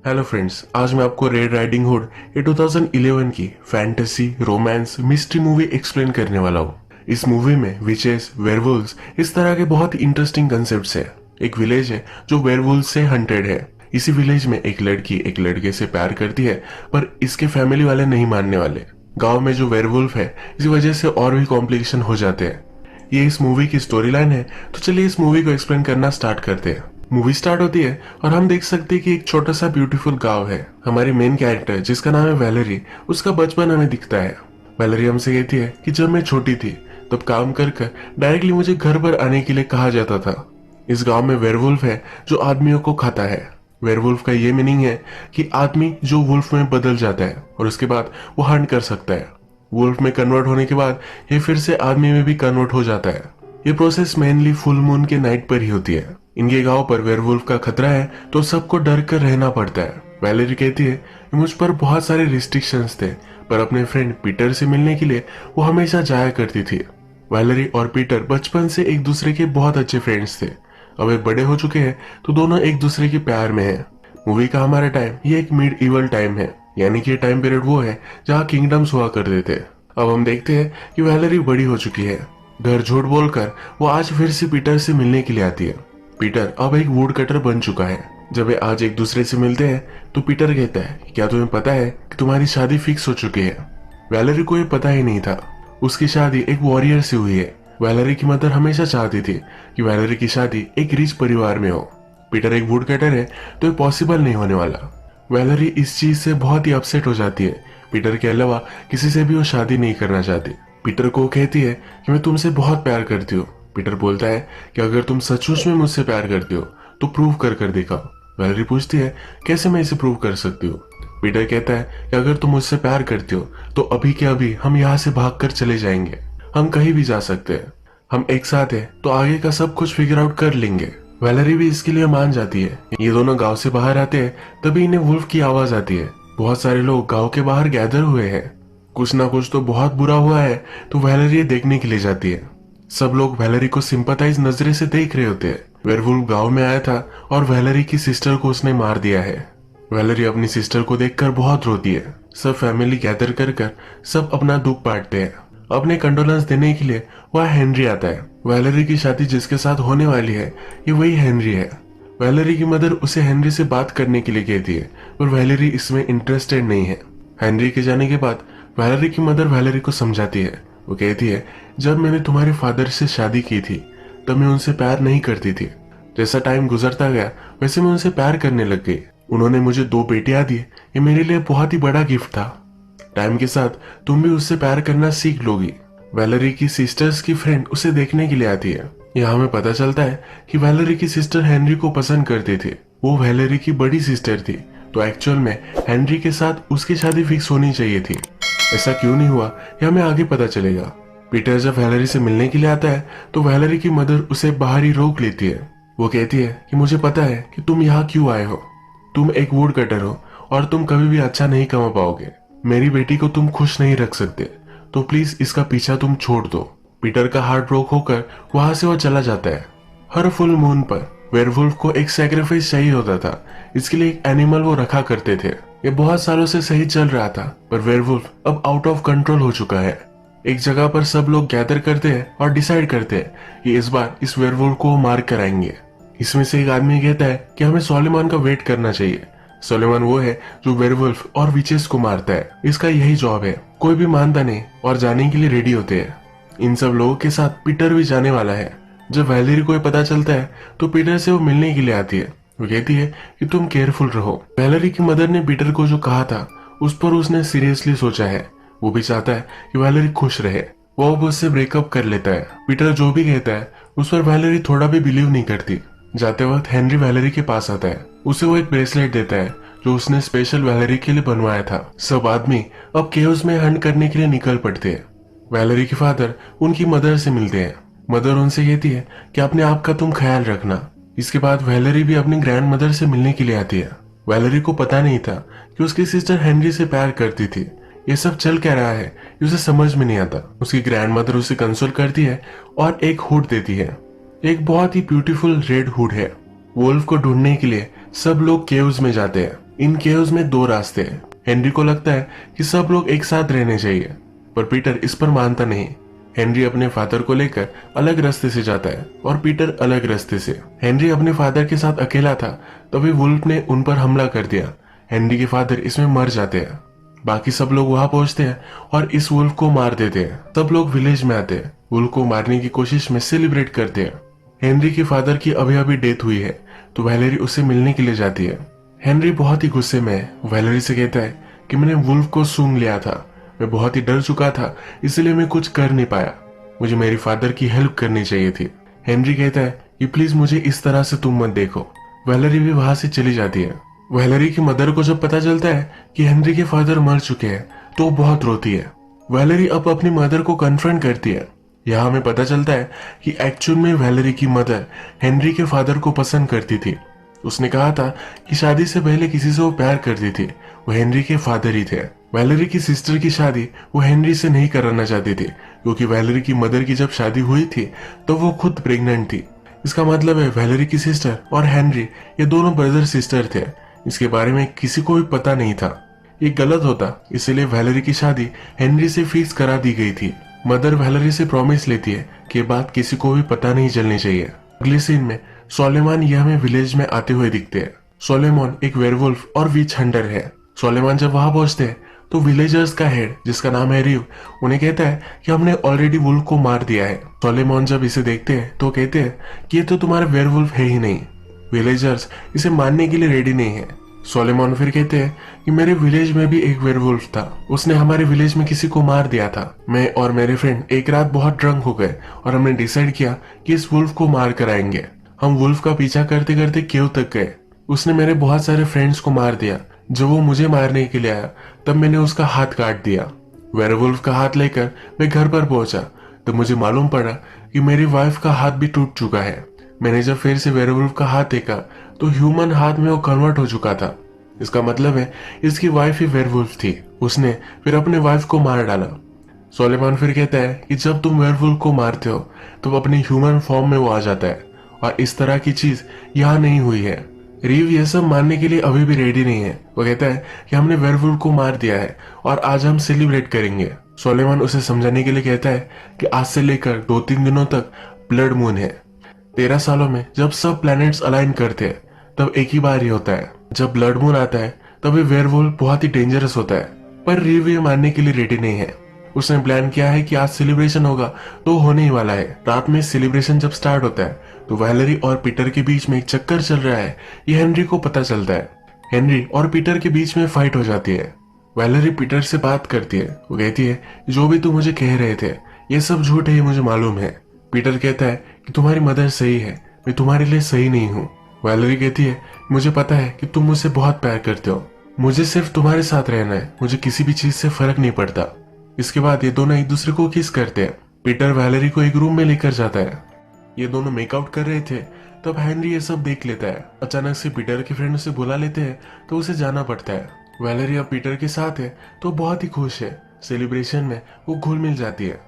Hello friends, आज मैं आपको रेड राइडिंग हुड ये 2011 की fantasy romance mystery movie explain करने वाला हूँ। इस मूवी में विचेस, वेयरवुल्व्स इस तरह के बहुत इंटरेस्टिंग कंसेप्ट्स है। एक विलेज है जो वेयरवुल्व्स से हंटेड है। इसी विलेज में एक लड़की एक लड़के से प्यार करती है, पर इसके फैमिली वाले नहीं मानने वाले। गाँव में जो वेयरवुल्फ है इस वजह से और भी कॉम्प्लिकेशन हो जाते हैं। ये इस मूवी की स्टोरी लाइन है, तो चलिए इस मूवी को एक्सप्लेन करना स्टार्ट करते हैं। मूवी स्टार्ट होती है और हम देख सकते हैं कि एक छोटा सा ब्यूटीफुल गांव है। हमारी मेन कैरेक्टर जिसका नाम है वैलेरी, उसका बचपन हमें दिखता है। वैलेरी हमसे कहती है कि जब मैं छोटी थी तब काम कर कर डायरेक्टली मुझे घर पर आने के लिए कहा जाता था। इस गांव में वेयरवुल्फ है जो आदमियों को खाता है। वेयरवुल्फ का ये मीनिंग है कि आदमी जो वुल्फ में बदल जाता है और उसके बाद वो हंट कर सकता है। वुल्फ में कन्वर्ट होने के बाद ये फिर से आदमी में भी कन्वर्ट हो जाता है। ये प्रोसेस मेनली फुल मून के नाइट पर ही होती है। इनके गांव पर वेयरवुल्फ का खतरा है तो सबको डर कर रहना पड़ता है। वैलेरी कहती है कि मुझ पर बहुत सारे रिस्ट्रिक्शंस थे, पर अपने फ्रेंड पीटर से मिलने के लिए वो हमेशा जाया करती थी। वैलेरी और पीटर बचपन से एक दूसरे के बहुत अच्छे फ्रेंड्स थे। अब वे बड़े हो चुके हैं तो दोनों एक दूसरे के प्यार में हैं। मूवी का हमारा टाइम ये एक मिड इवल टाइम है, यानी कि टाइम पीरियड वो है जहाँ किंगडम्स हुआ करते थे। अब हम देखते हैं कि वैलेरी बड़ी हो चुकी है। घर झूठ बोलकर वो आज फिर से पीटर से मिलने के लिए आती है। पीटर अब एक वुड कटर बन चुका है। जब वे आज एक दूसरे से मिलते हैं तो पीटर कहता है, क्या तुम्हें पता है कि तुम्हारी शादी फिक्स हो चुकी है? वैलेरी को ये पता ही नहीं था। उसकी शादी एक वॉरियर से हुई है। वैलेरी की मदर हमेशा चाहती थी कि वैलेरी की शादी एक रिच परिवार में हो। पीटर एक वुड कटर है तो ये पॉसिबल नहीं होने वाला। वैलेरी इस चीज से बहुत ही अपसेट हो जाती है। पीटर के अलावा किसी से भी वो शादी नहीं करना चाहती। पीटर को कहती है कि मैं तुमसे बहुत प्यार करती हूँ। पीटर बोलता है कि अगर तुम सचमुच में मुझसे प्यार करती हो तो प्रूव कर कर दिखाओ। वैलेरी पूछती है कैसे मैं इसे प्रूव कर सकती हूँ? पीटर कहता है कि अगर तुम मुझसे प्यार करती हो तो अभी के अभी हम यहाँ से भाग कर चले जाएंगे। हम कहीं भी जा सकते हैं। हम एक साथ हैं तो आगे का सब कुछ फिगर आउट कर लेंगे। वैलेरी भी इसके लिए मान जाती है। ये दोनों गांव से बाहर आते हैं तभी इन्हें वुल्फ की आवाज आती है। बहुत सारे लोग गांव के बाहर गैदर हुए हैं। कुछ ना कुछ तो बहुत बुरा हुआ है, तो वैलेरी देखने के लिए जाती है। सब लोग वैलेरी को सिंपैथाइज नजरे से देख रहे होते हैं। वेयरवुल्फ गांव में आया था और वैलेरी की सिस्टर को उसने मार दिया है। वैलेरी अपनी सिस्टर को देखकर बहुत रोती है। सब फैमिली गैदर कर कर सब अपना दुख बांटते हैं। अपने कंडोलेंस देने के लिए वह हेनरी आता है। वैलेरी की शादी जिसके साथ होने वाली है ये वही हेनरी है। वैलेरी की मदर उसे हेनरी से बात करने के लिए कहती है, पर वैलेरी इसमें इंटरेस्टेड नहीं है। हेनरी के जाने के बाद वैलेरी की मदर वैलेरी को समझाती है। वो कहती है, जब मैंने तुम्हारे फादर से शादी की थी तब मैं उनसे प्यार नहीं करती थी। जैसा टाइम गुजरता गया वैसे मैं उनसे प्यार करने लग गई। उन्होंने मुझे 2 बेटियां दी। ये मेरे लिए बहुत ही बड़ा गिफ्ट था। टाइम के साथ तुम भी उससे प्यार करना सीख लोगी। वैलेरी की सिस्टर्स की फ्रेंड उसे देखने के लिए आती है। यहाँ हमें पता चलता है कि वैलेरी की सिस्टर हेनरी को पसंद करती थी। वो वैलेरी की बड़ी सिस्टर थी, तो एक्चुअल में हेनरी के साथ उसकी शादी फिक्स होनी चाहिए थी। ऐसा क्यों नहीं हुआ यह हमें आगे पता चलेगा। पीटर जब वैलेरी से मिलने के लिए आता है तो वैलेरी की मदर उसे बाहर ही रोक लेती है। वो कहती है कि मुझे पता है कि तुम यहाँ क्यों आए हो। तुम एक वुड कटर हो और तुम कभी भी अच्छा नहीं कमा पाओगे। मेरी बेटी को तुम खुश नहीं रख सकते, तो प्लीज इसका पीछा तुम छोड़ दो। पीटर का हार्ट ब्रोक होकर वहां से वो चला जाता है। हर फुल मून पर वेयरवुल्फ को एक सैक्रिफाइस चाहिए होता था। इसके लिए एक एनिमल वो रखा करते थे। ये बहुत सालों से सही चल रहा था, पर वेयरवुल्फ अब आउट ऑफ कंट्रोल हो चुका है। एक जगह पर सब लोग गैदर करते हैं और डिसाइड करते हैं कि इस बार इस वेयरवुल्फ को मार कर आएंगे। इसमें से एक आदमी कहता है कि हमें सोलेमान का वेट करना चाहिए। सोलेमान वो है जो वेयरवुल्फ और विचेस को मारता है। इसका यही जॉब है। कोई भी मानता नहीं और जाने के लिए रेडी होते हैं। इन सब लोगों के साथ पीटर भी जाने वाला है। जब वैलेरी को पता चलता है तो पीटर से वो मिलने के लिए आती है। वो कहती है कि तुम केयरफुल रहो। वैलेरी की मदर ने पीटर को जो कहा था उस पर उसने सीरियसली सोचा है। वो भी चाहता है कि वैलेरी खुश रहे। वो अब उससे ब्रेकअप कर लेता है। पीटर जो भी कहता है उस पर वैलेरी थोड़ा भी बिलीव नहीं करती। जाते वक्त हेनरी वैलेरी के पास आता है। उसे वो एक ब्रेसलेट देता है जो उसने स्पेशल वैलेरी के लिए बनवाया था। सब आदमी अब केव्स में हंट करने के लिए निकल पड़ते हैं। वैलेरी के फादर उनकी मदर से मिलते हैं। मदर उनसे कहती है कि अपने आप का तुम ख्याल रखना। इसके बाद वैलेरी भी अपनी ग्रैंड मदर से मिलने के लिए आती है। वैलेरी को पता नहीं था कि उसकी सिस्टर हेनरी से प्यार करती थी। ये सब चल क्या रहा है ये उसे समझ में नहीं आता। उसकी ग्रैंड मदर उसे कंसोल करती है और एक हुड देती है। एक बहुत ही ब्यूटीफुल रेड हुड है। वुल्फ को ढूंढने के लिए सब लोग केव्स में जाते हैं। इन केव्स में दो रास्ते हैं। हेनरी को लगता है कि सब लोग एक साथ रहने चाहिए, पर पीटर इस पर मानता नहीं। हेनरी अपने फादर को लेकर अलग रास्ते से जाता है और पीटर अलग रास्ते से। हेनरी अपने फादर के साथ अकेला था, तभी वुल्फ ने उन पर हमला कर दिया। हेनरी के फादर इसमें मर जाते हैं। बाकी सब लोग वहां पहुंचते हैं और इस वुल्फ को मार देते हैं। सब लोग विलेज में आते हैं, वुल्फ को मारने की कोशिश में सेलिब्रेट करते हैं। हेनरी के फादर की अभी अभी डेथ हुई है, तो वैलेरी उससे मिलने के लिए जाती है। हेनरी बहुत ही गुस्से में है। वैलेरी से कहता है कि मैंने वुल्फ को सूंघ लिया था, मैं बहुत ही डर चुका था, इसलिए मैं कुछ कर नहीं पाया। मुझे मेरी फादर की हेल्प करनी चाहिए थी। हेनरी कहता है कि प्लीज मुझे इस तरह से तुम मत देखो। वैलेरी भी वहां से चली जाती है। वैलेरी की मदर को जब पता चलता है कि हेनरी के फादर मर चुके हैं, तो वो बहुत रोती है। वैलेरी अब अपनी मदर को कन्फ्रंट करती है। यहाँ हमें पता चलता है कि एक्चुअल में वैलेरी की मदर हेनरी के फादर को पसंद करती थी। उसने कहा था कि शादी से पहले किसी से वो प्यार करती थी, वो हेनरी के फादर ही थे। वैलेरी की सिस्टर की शादी वो हेनरी से नहीं कराना चाहती थी, क्योंकि वैलेरी की मदर की जब शादी हुई थी तो वो खुद प्रेग्नेंट थी। इसका मतलब है वैलेरी की सिस्टर और हेनरी ये दोनों ब्रदर सिस्टर थे। इसके बारे में किसी को भी पता नहीं था। ये गलत होता, इसलिए वैलेरी की शादी हेनरी से फिक्स करा दी गई थी। मदर वैलेरी से प्रॉमिस लेती है कि बात किसी को भी पता नहीं चलनी चाहिए। अगले सीन में सोलेमान ये हमें विलेज में आते हुए दिखते हैं। सोलेमान एक वेयरवुल्फ और विच हंटर है। सोलेमान जब वहां पहुंचते हैं तो विलेजर्स का हेड, जिसका नाम है रिव, उन्हें कहता है कि हमने ऑलरेडी वुल्फ को मार दिया है। सोलेमान जब इसे देखते हैं तो कहते हैं कि ये तो तुम्हारा वेयरवुल्फ है ही नहीं। विलेजर्स इसे मानने के लिए रेडी नहीं है। सोलेमान फिर कहते हैं कि मेरे विलेज में भी एक वेयरवुल्फ था, उसने हमारे विलेज में किसी को मार दिया था। मैं और मेरे फ्रेंड एक रात बहुत ड्रंक हो गए और हमने डिसाइड किया कि इस वुल्फ को मार कर आएंगे। हम वुल्फ का पीछा करते करते केव तक गए। उसने मेरे बहुत सारे फ्रेंड्स को मार दिया। जब वो मुझे मारने के लिए आया तब मैंने उसका हाथ काट दिया। वेयरवुल्फ का हाथ लेकर मैं घर पर पहुंचा तो मुझे मालूम पड़ा कि मेरी वाइफ का हाथ भी टूट चुका है। मैंने जब फिर से वेयरवुल्फ का हाथ देखा तो ह्यूमन हाथ में वो कन्वर्ट हो चुका था। इसका मतलब है इसकी वाइफ ही वेयरवुल्फ थी। उसने फिर अपने वाइफ को मार डाला। सोलेमान फिर कहता है कि जब तुम वेयरवुल्फ को मारते हो तो अपने ह्यूमन फॉर्म में वो आ जाता है, और इस तरह की चीज यहाँ नहीं हुई है। रीव यह सब मानने के लिए अभी भी रेडी नहीं है। वो कहता है कि हमने वेयरवुल्फ को मार दिया है और आज हम सेलिब्रेट करेंगे। सोलेमान उसे समझाने के लिए कहता है कि आज से लेकर 2-3 दिनों तक ब्लड मून है। 13 सालों में जब सब प्लैनेट्स अलाइन करते हैं तब एक ही बार ही होता है। जब ब्लड मून आता है तब ये वेयरवुल्फ बहुत ही डेंजरस होता है, पर रीव ये मानने के लिए रेडी नहीं है। उसने प्लान किया है कि आज सेलिब्रेशन होगा तो होने ही वाला है। रात में सेलिब्रेशन जब स्टार्ट होता है तो वैलेरी और पीटर के बीच में एक चक्कर चल रहा है, ये हेनरी को पता चलता है। हेनरी और पीटर के बीच में फाइट हो जाती है। वैलेरी पीटर से बात करती है। वो कहती है जो भी तुम मुझे कह रहे थे ये सब झूठ है, ये मुझे मालूम है। पीटर कहता है कि तुम्हारी मदर सही है, मैं तुम्हारे लिए सही नहीं हूँ। वैलेरी कहती है मुझे पता है कि तुम मुझसे बहुत प्यार करते हो, मुझे सिर्फ तुम्हारे साथ रहना है, मुझे किसी भी चीज से फर्क नहीं पड़ता। इसके बाद ये दोनों एक दूसरे को किस करते हैं। पीटर वैलेरी को एक रूम में लेकर जाता है। ये दोनों मेकआउट कर रहे थे तब हेनरी ये सब देख लेता है। अचानक से पीटर के फ्रेंड उसे बुला लेते हैं तो उसे जाना पड़ता है। वैलेरी अब पीटर के साथ है तो बहुत ही खुश है। सेलिब्रेशन में वो घुल मिल जाती है।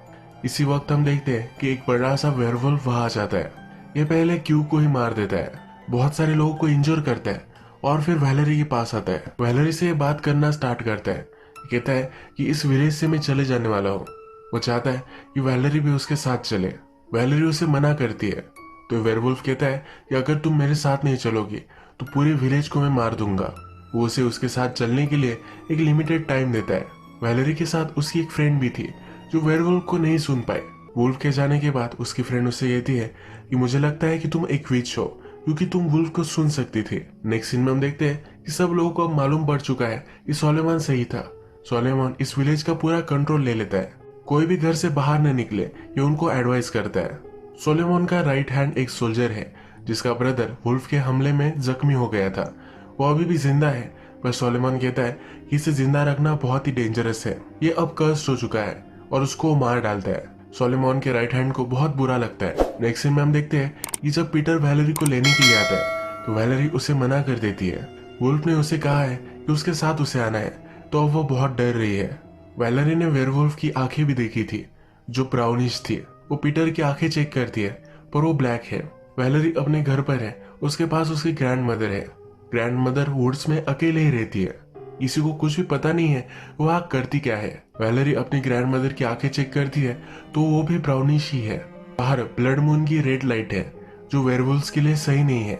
इसी वक्त हम देखते हैं कि एक बड़ा सा वेयरवुल्फ वहां आ जाता है। ये पहले क्यू को ही मार देता है, बहुत सारे लोगों को इंजोर करता है और फिर वैलेरी के पास आता है। वैलेरी से बात करना स्टार्ट करता है। कहता है कि इस विलेज से मैं चले जाने वाला हूँ। वो चाहता है कि वैलेरी भी उसके साथ चले। वैलेरी उसे मना करती है तो वेयरवुल्फ कहता है कि अगर तुम मेरे साथ नहीं चलोगी तो पूरे विलेज को मैं मार दूंगा। वो उसे उसके साथ चलने के लिए एक लिमिटेड टाइम देता है। वैलेरी के साथ उसकी एक फ्रेंड भी थी जो वेयरवुल्फ को नहीं सुन पाए। वुल्फ के जाने के बाद उसकी फ्रेंड उससे कहती है कि मुझे लगता है कि तुम एक विच हो क्योंकि तुम वुल्फ को सुन सकती थी। नेक्स्ट सीन में हम देखते हैं कि सब लोगों को अब मालूम पड़ चुका है कि सोलेमान सही था। सोलेमान इस विलेज का पूरा कंट्रोल ले लेता है। कोई भी घर से बाहर न निकले ये उनको एडवाइस करता है। सोलेमान का राइट हैंड एक सोल्जर है जिसका ब्रदर वुल्फ के हमले में जख्मी हो गया था। वो अभी भी जिंदा है, पर सोलेमान कहता है कि इसे जिंदा रखना बहुत ही डेंजरस है। ये अब कर्स्ड हो चुका है और उसको मार डालता है। सोलेमान के राइट हैंड को बहुत बुरा लगता है। नेक्स्ट सीन में हम देखते हैं कि जब पीटर वैलेरी को लेने के लिए आता है तो वैलेरी उसे मना कर देती है। वुल्फ ने उसे कहा है कि उसके साथ उसे आना है, तो अब वो बहुत डर रही है। वैलेरी ने वेयरवुल्फ की आंखें भी देखी थी जो ब्राउनिश थी। वो पीटर की आंखें चेक करती है पर वो ब्लैक है। वैलेरी अपने घर पर है, उसके पास उसकी ग्रैंड मदर है। ग्रैंडमदर वुड्स में अकेले ही रहती है, किसी को कुछ भी पता नहीं है वो आग करती क्या है। वैलेरी अपनी ग्रैंडमदर की आंखें चेक करती है तो वो भी ब्राउनिश ही है। बाहर ब्लड मून की रेड लाइट है जो वेयरवुल्व्स के लिए सही नहीं है।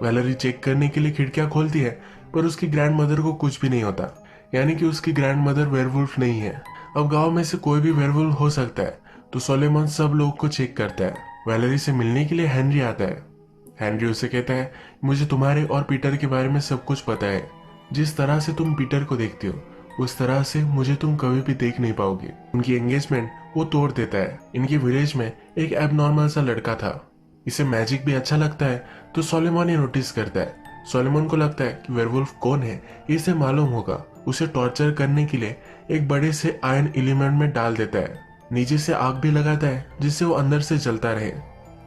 वैलेरी चेक करने के लिए खिड़कियां खोलती है पर उसकी ग्रैंडमदर को कुछ भी नहीं होता, यानी कि उसकी ग्रैंडमदर वेयरवुल्फ नहीं है। अब गांव में से कोई भी वेयरवुल्फ हो सकता है, तो सोलोमन सब लोगों को चेक करता है। वैलेरी से मिलने के लिए हेनरी आता है। हेनरी उसे कहता है, मुझे तुम्हारे और पीटर के बारे में सब कुछ पता है। जिस तरह से तुम पीटर को देखते हो उस तरह से मुझे तुम कभी भी देख नहीं पाओगे। उनकी एंगेजमेंट वो तोड़ देता है। इनके विलेज में एक एबनॉर्मल सा लड़का था, इसे मैजिक भी अच्छा लगता है, तो सोलोमन ये नोटिस करता है। सोलोमन को लगता है कि वेयरवुल्फ कौन है इसे मालूम होगा। उसे टॉर्चर करने के लिए एक बड़े से आयरन एलिमेंट में डाल देता है। नीचे से आग भी लगाता है जिससे वो अंदर से जलता रहे।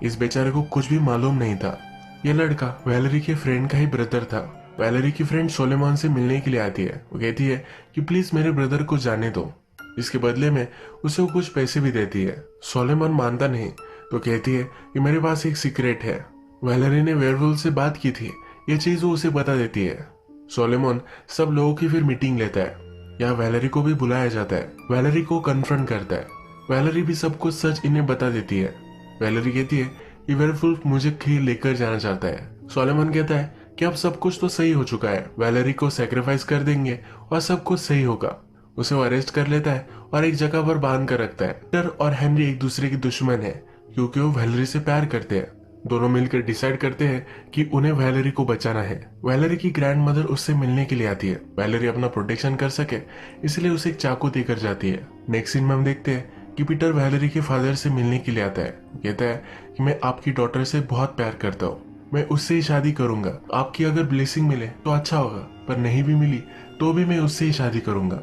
इस बेचारे को कुछ भी मालूम नहीं था। यह लड़का वैलेरी के फ्रेंड का ही ब्रदर था। वैलेरी की फ्रेंड सोलोमन से मिलने के लिए आती है। वो कहती है कि प्लीज मेरे ब्रदर को जाने दो। इसके बदले में उसे वो कुछ पैसे भी देती है। सोलोमन मानता नहीं तो कहती है कि मेरे पास एक सीक्रेट है। वैलेरी ने वेयरवुल्फ से बात की थी, ये चीज वो उसे बता देती है। सोलोमन सब लोगों की फिर मीटिंग लेता है। यहाँ वैलेरी को भी बुलाया जाता है। वैलेरी को कन्फ्रंट करता है। वैलेरी भी सब कुछ सच इन्हें बता देती है। वैलेरी कहती है कि वेयरवुल्फ मुझे खीर लेकर जाना चाहता है। सोलोमन कहता है कि अब सब कुछ तो सही हो चुका है, वैलेरी को सैक्रिफाइस कर देंगे और सब कुछ सही होगा। उसे वो अरेस्ट कर लेता है और एक जगह पर बांध कर रखता है। पीटर और हेनरी एक दूसरे के दुश्मन है क्योंकि वो वैलेरी से प्यार करते हैं। दोनों मिलकर डिसाइड करते हैं कि उन्हें वैलेरी को बचाना है। वैलेरी की ग्रैंडमदर उससे मिलने के लिए आती है। वैलेरी अपना प्रोटेक्शन कर सके इसलिए उसे एक चाकू देकर जाती है। नेक्स्ट सीन में हम देखते हैं कि पीटर वैलेरी के फादर से मिलने के लिए आता है। कहता है कि मैं आपकी डॉटर से बहुत प्यार करता हूँ, मैं उससे ही शादी करूंगा। आपकी अगर ब्लेसिंग मिले तो अच्छा होगा, पर नहीं भी मिली तो भी मैं उससे ही शादी करूंगा।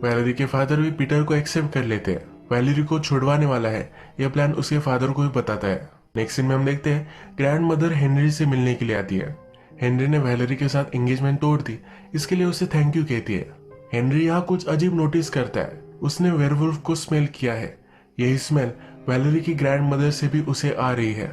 वैलेरी के फादर भी पीटर को एक्सेप्ट कर लेते हैं। वैलेरी को छुड़वाने वाला है यह प्लान उसके फादर को भी बताता है। नेक्स्ट सीन में हम देखते हैं ग्रैंड मदर हेनरी से मिलने के लिए आती है। हेनरी ने वैलेरी के साथ एंगेजमेंट तोड़ दी, इसके लिए उसे थैंक यू कहती है। हेनरी यहाँ कुछ अजीब नोटिस करता है। उसने वेयरवुल्फ को स्मेल किया है। यही स्मेल वैलेरी की ग्रैंड मदर से भी उसे आ रही है।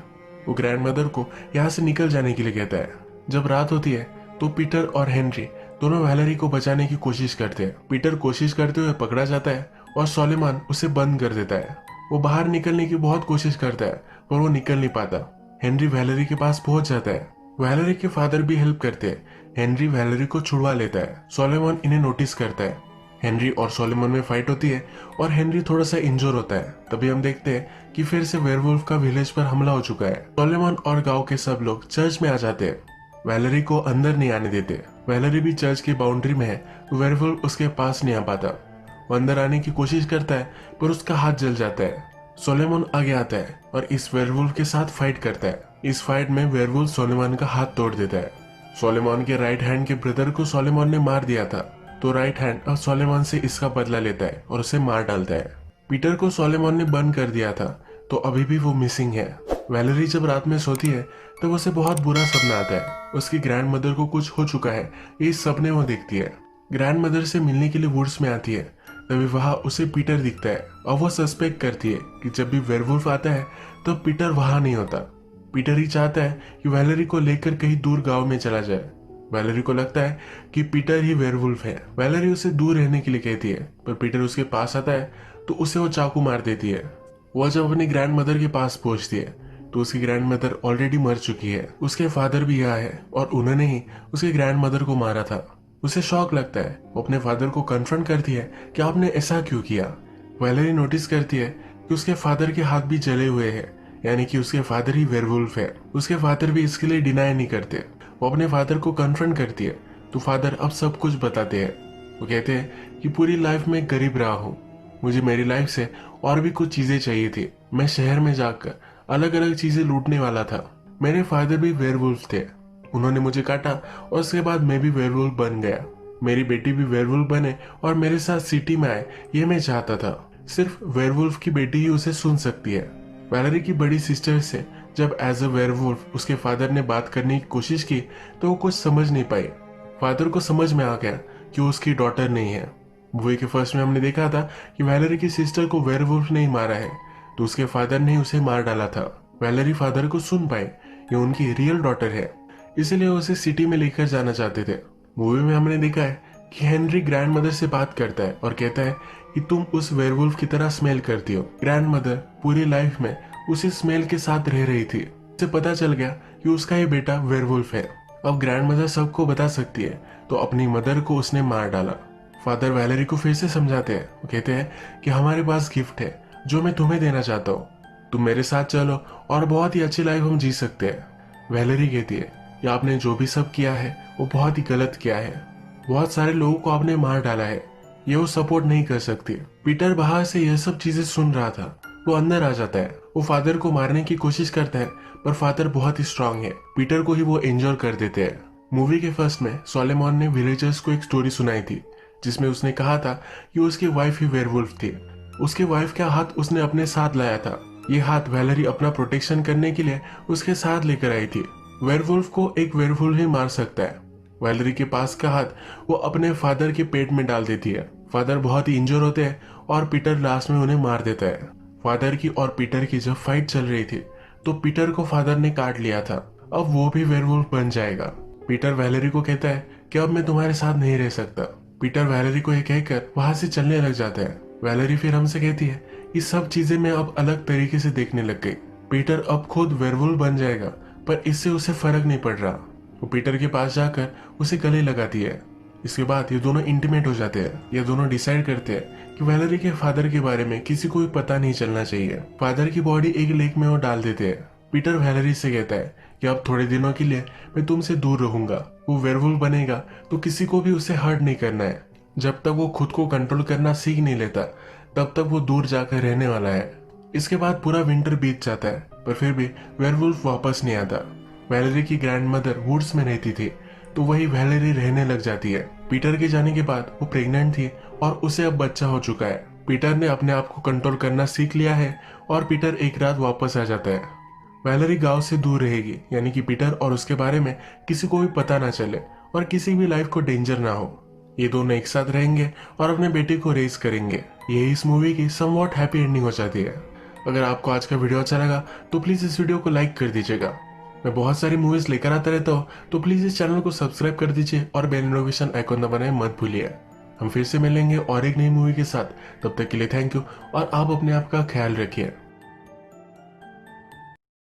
वो ग्रैंड मदर को यहाँ से निकल जाने के लिए कहता है। जब रात होती है तो पीटर और हेनरी दोनों वैलेरी को बचाने की कोशिश करते हैं। पीटर कोशिश करते हुए पकड़ा जाता है और सोलोमन उसे बंद कर देता है। वो बाहर निकलने की बहुत कोशिश करता है पर वो निकल नहीं पाता। हेनरी वैलेरी के पास पहुंच जाता है। वैलेरी के फादर भी हेल्प करते हैं। हेनरी वैलेरी को छुड़वा लेता है। सोलोमन इन्हें नोटिस करता है। हेनरी और सोलोमन में फाइट होती है और हेनरी थोड़ा सा इंजोर होता है। तभी हम देखते हैं कि फिर से वेयरवुल्फ का विलेज पर हमला हो चुका है। सोलोमन और गांव के सब लोग चर्च में आ जाते हैं। वैलेरी को अंदर नहीं आने देते। वैलेरी भी चर्च की बाउंड्री में है तो वेयरवुल्फ उसके पास नहीं आ पाता। वो अंदर आने की कोशिश करता है पर उसका हाथ जल जाता है। सोलोमन आगे आता है और इस वेयरवुल्फ के साथ फाइट करता है। इस फाइट में वेयरवुल्फ सोलोमन का हाथ तोड़ देता है। सोलोमन के राइट हैंड के ब्रदर को सोलोमन ने मार दिया था, तो राइट हैंड अब सोलोमन से इसका बदला लेता है और उसे मार डालता है। पीटर को सोलोमन ने बंद कर दिया था तो अभी भी वो मिसिंग है। वैलेरी जब रात में सोती है तो उसे बहुत बुरा सपना आता है। उसकी ग्रैंड मदर को कुछ हो चुका है, इस सपने वो देखती है। ग्रैंड मदर से मिलने के लिए वुड्स में आती है। तभी वहां उसे पीटर दिखता है और वो सस्पेक्ट करती है कि जब भी वेयरवुल्फ आता है तो पीटर वहां नहीं होता। पीटर ही चाहता है कि वैलेरी को लेकर कहीं दूर गांव में चला जाए। वैलेरी को लगता है कि पीटर ही वेयरवुल्फ है। वैलेरी उसे दूर रहने के लिए कहती है पर पीटर उसके पास आता है तो उसे वो चाकू मार देती है। वह जब अपनी ग्रैंड मदर के पास पहुंचती है तो उसकी ग्रैंड मदर ऑलरेडी मर चुकी है। उसके फादर भी यहाँ है और उन्होंने ही उसकी ग्रैंड मदर को मारा था। उसे शॉक लगता है। वो अपने फादर को कन्फ्रंट करती है कि आपने ऐसा क्यों किया। वैलेरी नोटिस करती है कि उसके फादर के हाथ भी जले हुए हैं, यानी कि उसके फादर ही वेयरवुल्फ है। उसके फादर भी इसके लिए डिनाई नहीं करते। वो अपने फादर को कन्फ्रंट करती है तो फादर अब सब कुछ बताते हैं। वो कहते हैं कि पूरी लाइफ में गरीब रहा हूँ, मुझे मेरी लाइफ से और भी कुछ चीजें चाहिए थी। मैं शहर में जाकर अलग अलग चीजें लूटने वाला था। मेरे फादर भी वेयरवुल्फ थे, उन्होंने मुझे काटा और उसके बाद मैं भी वेयरवुल्फ बन गया। मेरी बेटी भी वेयरवुल्फ बने और मेरे साथ सिटी में आए, ये मैं चाहता था। सिर्फ वेयरवुल्फ की बेटी ही उसे सुन सकती है। वैलेरी की बड़ी सिस्टर से जब एज अ वेयरवुल्फ उसके फादर ने बात करने की कोशिश की तो वो कुछ समझ नहीं पाई। फादर को समझ में आ गया कि वो उसकी डॉटर नहीं है। मूवी के फर्स्ट में हमने देखा था कि वैलेरी की सिस्टर को वेयरवुल्फ ने ही मारा है, तो उसके फादर ने उसे मार डाला था। वैलेरी फादर को सुन पाए ये उनकी रियल डॉटर है। इसलिए उसे सिटी में लेकर जाना चाहते थे। मूवी में हमने देखा है कि हेनरी ग्रैंडमदर से बात करता है और कहता है कि तुम उस वेयरवुल्फ की तरह स्मेल करती हो। ग्रैंडमदर पूरी लाइफ में उसी स्मेल के साथ रह रही थी। उसे पता चल गया कि उसका ये बेटा वेयरवुल्फ है। अब ग्रैंडमदर सबको बता सकती है, तो अपनी मदर को उसने मार डाला। फादर वैलेरी को फिर से समझाते हैं। वो कहते हैं कि हमारे पास गिफ्ट है जो मैं तुम्हें देना चाहता हूँ, तुम मेरे साथ चलो और बहुत ही अच्छी लाइफ हम जी सकते हैं। वैलेरी कहती है कि आपने जो भी सब किया है वो बहुत ही गलत किया है, बहुत सारे लोगों को आपने मार डाला है, ये वो सपोर्ट नहीं कर सकती। पीटर बाहर से यह सब चीजें सुन रहा था। वो अंदर आ जाता है। वो फादर को मारने की कोशिश करता है, पर फादर बहुत ही स्ट्रांग है। पीटर को ही वो इंजोर कर देते हैं। मूवी के फर्स्ट में सोलेमॉन ने विलेजर्स को एक स्टोरी सुनाई थी, जिसमें उसने कहा था कि उसकी वाइफ ही वेयरवुल्फ थी। उसके वाइफ का हाथ उसने अपने साथ लाया था। ये हाथ वैलेरी अपना प्रोटेक्शन करने के लिए उसके साथ लेकर आई थी। वेयरवुल्फ को एक वेयरवुल्फ ही मार सकता है। वैलेरी के पास का हाथ वो अपने फादर के पेट में डाल देती है। फादर बहुत ही इंजर होते हैं और पीटर लास्ट में उन्हें मार देता है। फादर की और पीटर की जब फाइट चल रही थी तो पीटर को फादर ने काट लिया था। अब वो भी वेयरवुल्फ बन जाएगा। पीटर वैलेरी को कहता है कि अब मैं तुम्हारे साथ नहीं रह सकता। पीटर वैलेरी को ये कहकर वहां से चलने लग जाता है। वैलेरी फिर हमसे कहती है कि सब चीजें मैं अब अलग तरीके से देखने लग गई। पीटर अब खुद वेयरवुल्फ बन जाएगा, पर इससे उसे फर्क नहीं पड़ रहा। वो पीटर के पास जाकर उसे गले लगाती है। इसके बाद ये दोनों इंटीमेट हो जाते हैं। ये दोनों डिसाइड करते हैं कि वैलेरी के फादर के बारे में किसी को भी पता नहीं चलना चाहिए। फादर की बॉडी एक लेक में वो डाल देते हैं। पीटर वैलेरी से कहता है कि अब थोड़े दिनों के लिए मैं तुमसे दूर रहूंगा। वो वेयरवुल्फ बनेगा तो किसी को भी उसे हर्ट नहीं करना है। जब तक वो खुद को कंट्रोल करना सीख नहीं लेता तब तक वो दूर जाकर रहने वाला है। इसके बाद पूरा विंटर बीत जाता है, पर फिर भी वेयरवुल्फ वापस नहीं आता। वैलेरी की ग्रैंडमदर वुड्स में रहती थी, तो वही वैलेरी रहने लग जाती है। पीटर के जाने के बाद वो प्रेग्नेंट थी और उसे अब बच्चा हो चुका है। पीटर ने अपने आप को कंट्रोल करना सीख लिया है और पीटर एक रात वापस आ जाता है। वैलेरी गांव से दूर रहेगी, यानी कि पीटर और उसके बारे में किसी को भी पता ना चले और किसी भी लाइफ को डेंजर ना हो। ये दोनों एक साथ रहेंगे और अपने बेटे को रेस करेंगे। यही इस मूवी की समवॉट हैप्पी एंडिंग हो जाती है। अगर आपको आज का वीडियो अच्छा लगा तो प्लीज इस वीडियो को लाइक कर दीजिएगा। मैं बहुत सारी मूवीज लेकर आता रहता हूँ, तो प्लीज इस चैनल को सब्सक्राइब कर दीजिए और बेल नोटिफिकेशन आइकॉन दबाना मत भूलिए। हम फिर से मिलेंगे और एक नई मूवी के साथ। तब तक के लिए थैंक यू और आप अपने आप का ख्याल रखिए।